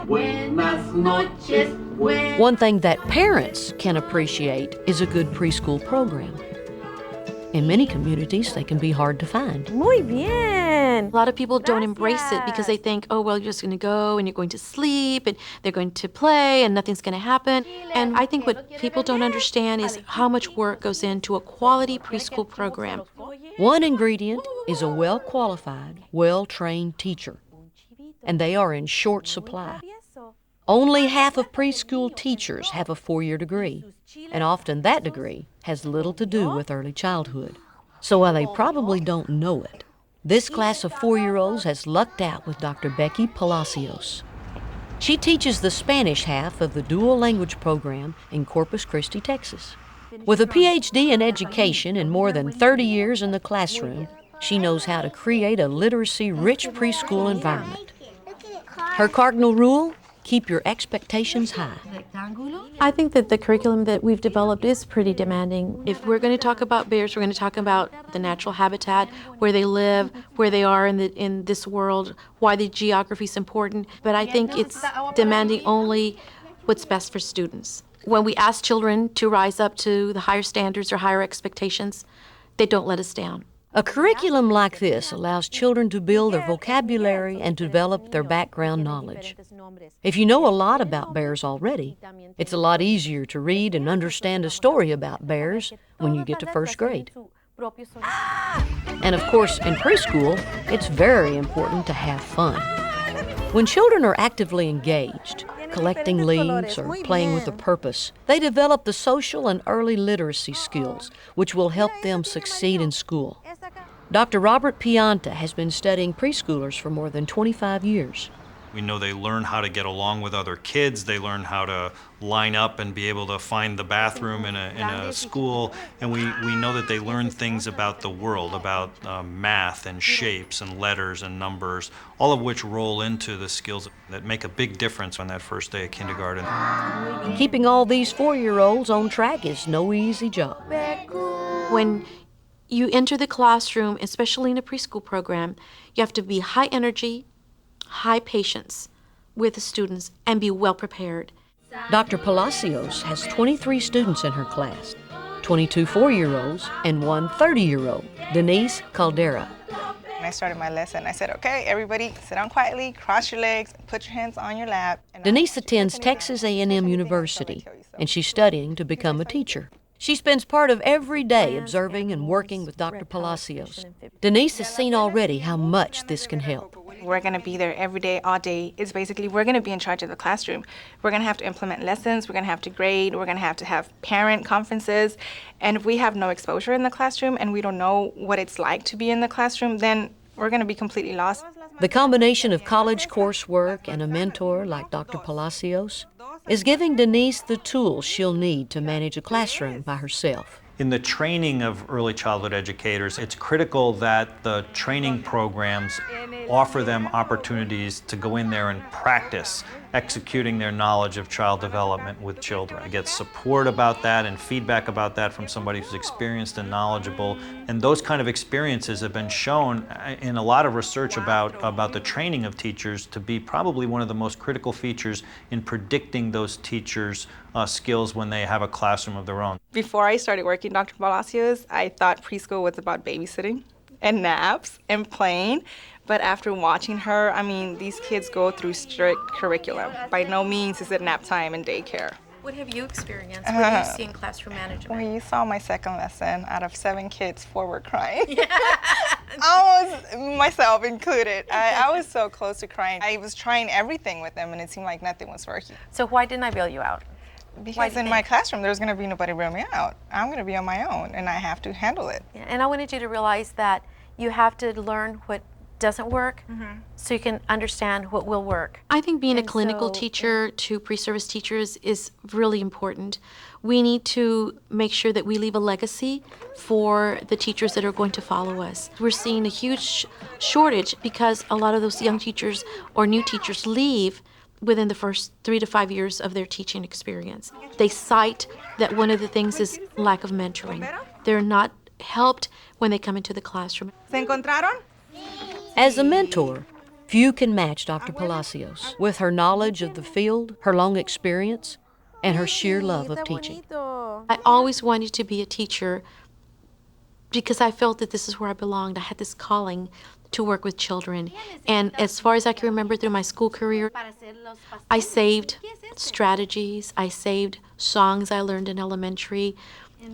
Buenas noches. One thing that parents can appreciate is a good preschool program. In many communities, they can be hard to find. Muy bien. A lot of people don't embrace it because they think, oh, well, you're just going to go and you're going to sleep and they're going to play and nothing's going to happen. And I think what people don't understand is how much work goes into a quality preschool program. One ingredient is a well-qualified, well-trained teacher, and they are in short supply. Only half of preschool teachers have a 4-year degree, and often that degree has little to do with early childhood. So while they probably don't know it, this class of 4-year-olds has lucked out with Dr. Becky Palacios. She teaches the Spanish half of the dual language program in Corpus Christi, Texas. With a PhD in education and more than 30 years in the classroom, she knows how to create a literacy-rich preschool environment. Her cardinal rule? Keep your expectations high. I think that the curriculum that we've developed is pretty demanding. If we're going to talk about bears, we're going to talk about the natural habitat, where they live, where they are in this world, why the geography is important. But I think it's demanding only what's best for students. When we ask children to rise up to the higher standards or higher expectations, they don't let us down. A curriculum like this allows children to build their vocabulary and develop their background knowledge. If you know a lot about bears already, it's a lot easier to read and understand a story about bears when you get to first grade. And of course, in preschool, it's very important to have fun. When children are actively engaged, collecting leaves or playing with a purpose, they develop the social and early literacy skills, which will help them succeed in school. Dr. Robert Pianta has been studying preschoolers for more than 25 years. We know they learn how to get along with other kids, they learn how to line up and be able to find the bathroom in a school, and we know that they learn things about the world, about math and shapes and letters and numbers, all of which roll into the skills that make a big difference on that first day of kindergarten. Keeping all these 4-year-olds on track is no easy job. When you enter the classroom, especially in a preschool program, you have to be high energy, high patience with the students, and be well prepared. Dr. Palacios has 23 students in her class, 22 4-year-olds and one 30-year-old, Denise Caldera. When I started my lesson, I said, okay, everybody sit down quietly, cross your legs, and put your hands on your lap. Denise attends Texas A&M University, and she's studying to become a teacher. She spends part of every day observing and working with Dr. Palacios. Denise has seen already how much this can help. We're going to be there every day, all day. It's basically we're going to be in charge of the classroom. We're going to have to implement lessons. We're going to grade. We're going to have parent conferences. And if we have no exposure in the classroom and we don't know what it's like to be in the classroom, then we're going to be completely lost. The combination of college coursework and a mentor like Dr. Palacios is giving Denise the tools she'll need to manage a classroom by herself. In the training of early childhood educators, it's critical that the training programs offer them opportunities to go in there and practice executing their knowledge of child development with children. To get support about that and feedback about that from somebody who's experienced and knowledgeable. And those kind of experiences have been shown in a lot of research about the training of teachers to be probably one of the most critical features in predicting those teachers' skills when they have a classroom of their own. Before I started working Dr. Palacios, I thought preschool was about babysitting and naps and playing. But after watching her, I mean, these kids go through strict curriculum. By no means is it nap time and daycare. What have you experienced? What do you see in classroom management? Well, you saw my second lesson. Out of 7 kids, 4 were crying. Yeah. Almost myself included. I was so close to crying. I was trying everything with them, and it seemed like nothing was working. So why didn't I bail you out? Because in my classroom, there's going to be nobody bail me out. I'm going to be on my own, and I have to handle it. Yeah, and I wanted you to realize that you have to learn what doesn't work so you can understand what will work. I think being a clinical teacher to pre-service teachers is really important. We need to make sure that we leave a legacy for the teachers that are going to follow us. We're seeing a huge shortage because a lot of those young teachers or new teachers leave within the first 3 to 5 years of their teaching experience. They cite that one of the things is lack of mentoring. They're not helped when they come into the classroom. ¿Se encontraron? As a mentor, Few can match Dr. Palacios with her knowledge of the field, her long experience, and her sheer love of teaching. I always wanted to be a teacher because I felt that this is where I belonged. I had this calling to work with children. And as far as I can remember through my school career, I saved strategies, I saved songs I learned in elementary,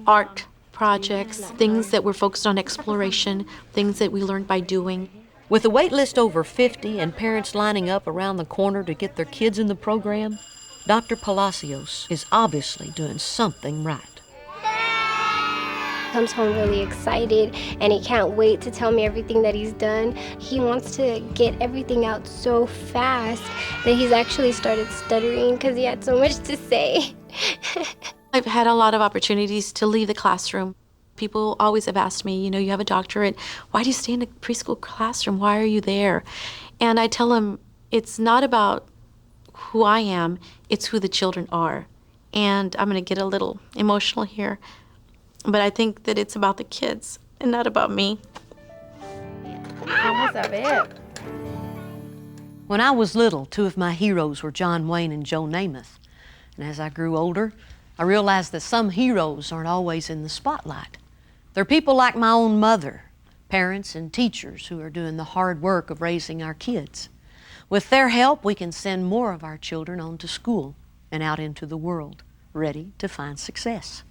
art projects, things that were focused on exploration, things that we learned by doing. With a wait list over 50 and parents lining up around the corner to get their kids in the program, Dr. Palacios is obviously doing something right. Comes home really excited and he can't wait to tell me everything that he's done. He wants to get everything out so fast that he's actually started stuttering because he had so much to say. I've had a lot of opportunities to leave the classroom. People always have asked me, you have a doctorate, why do you stay in a preschool classroom? Why are you there? And I tell them, it's not about who I am, it's who the children are. And I'm going to get a little emotional here, but I think that it's about the kids and not about me. When I was little, two of my heroes were John Wayne and Joe Namath. And as I grew older, I realized that some heroes aren't always in the spotlight. They're people like my own mother, parents and teachers who are doing the hard work of raising our kids. With their help, we can send more of our children on to school and out into the world, ready to find success.